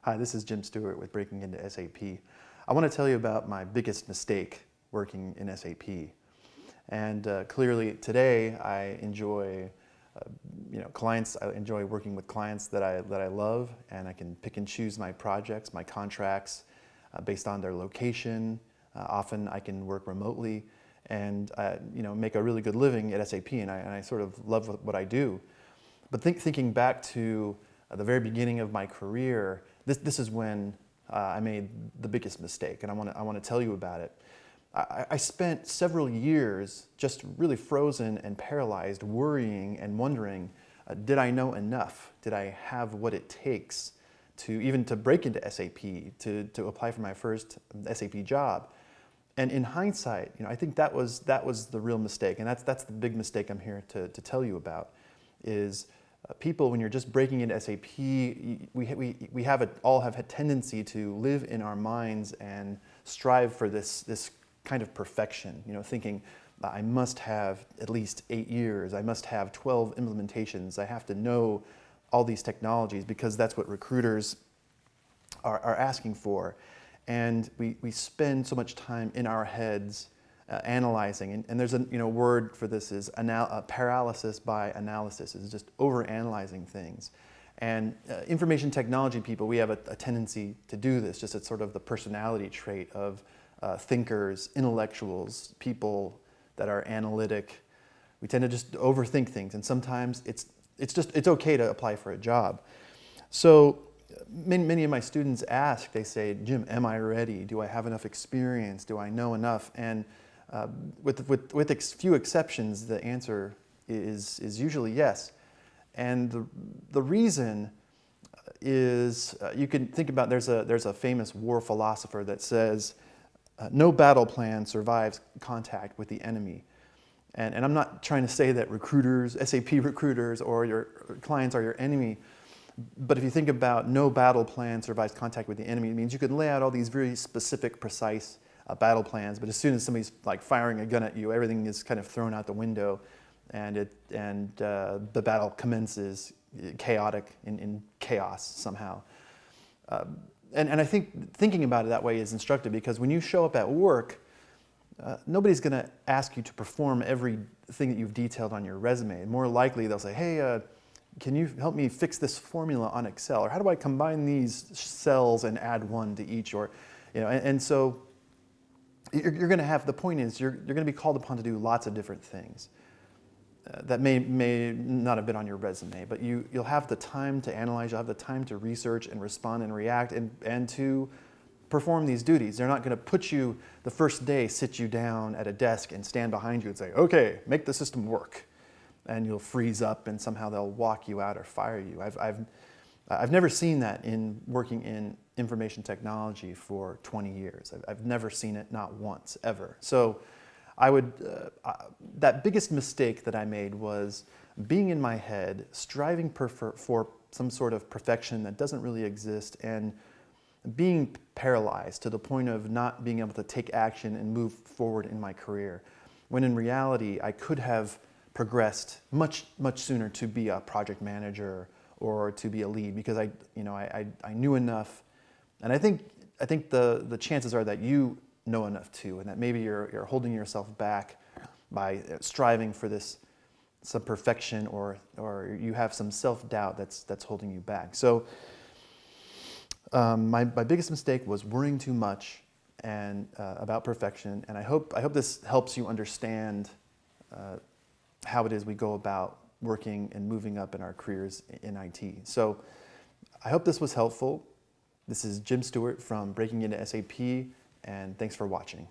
Hi, this is Jim Stewart with Breaking into SAP. I want to tell you about my biggest mistake working in SAP. And clearly today I enjoy clients. I enjoy working with clients that I love, and I can pick and choose my projects, my contracts based on their location. Often I can work remotely and make a really good living at SAP, and I sort of love what I do. But thinking back to the very beginning of my career, this is when I made the biggest mistake, and I want to tell you about it. I spent several years just really frozen and paralyzed, worrying and wondering, did I know enough? Did I have what it takes to break into SAP, to apply for my first SAP job? And in hindsight, I think that was the real mistake, and that's the big mistake I'm here to tell you about. Is people, when you're just breaking into SAP, we all have a tendency to live in our minds and strive for this kind of perfection. Thinking, I must have at least 8 years, I must have 12 implementations, I have to know all these technologies because that's what recruiters are asking for. And we spend so much time in our heads analyzing, and there's a word for this is paralysis by analysis. It's just over-analyzing things. And information technology people, we have a tendency to do this. Just it's sort of the personality trait of thinkers, intellectuals, people that are analytic. We tend to just overthink things, and sometimes it's okay to apply for a job. So many of my students ask, they say, Jim, am I ready? Do I have enough experience? Do I know enough? And with few exceptions, the answer is usually yes. And the reason is, you can think about, there's a famous war philosopher that says, no battle plan survives contact with the enemy. And I'm not trying to say that recruiters, SAP recruiters, or your clients are your enemy. But if you think about no battle plan survives contact with the enemy, it means you could lay out all these very specific, precise battle plans, but as soon as somebody's like firing a gun at you, everything is kind of thrown out the window, and the battle commences chaotic, in chaos somehow. And I think thinking about it that way is instructive, because when you show up at work, nobody's going to ask you to perform everything that you've detailed on your resume. More likely they'll say, hey, can you help me fix this formula on Excel? Or how do I combine these cells and add one to each? Or, and so you're going to have, the point is, you're going to be called upon to do lots of different things that may not have been on your resume, but you'll have the time to analyze, you'll have the time to research and respond and react and to perform these duties. They're not going to put you, the first day, sit you down at a desk and stand behind you and say, okay, make the system work. And you'll freeze up and somehow they'll walk you out or fire you. I've never seen that in working in information technology for 20 years. I've never seen it, not once, ever. So that biggest mistake that I made was being in my head, striving for some sort of perfection that doesn't really exist, and being paralyzed to the point of not being able to take action and move forward in my career. When in reality, I could have progressed much sooner to be a project manager or to be a lead, because I knew enough, and I think the chances are that you know enough too, and that maybe you're holding yourself back by striving for some perfection, or you have some self-doubt that's holding you back. So my biggest mistake was worrying too much and about perfection, and I hope this helps you understand how it is we go about working and moving up in our careers in IT. So I hope this was helpful. This is Jim Stewart from Breaking into SAP, and thanks for watching.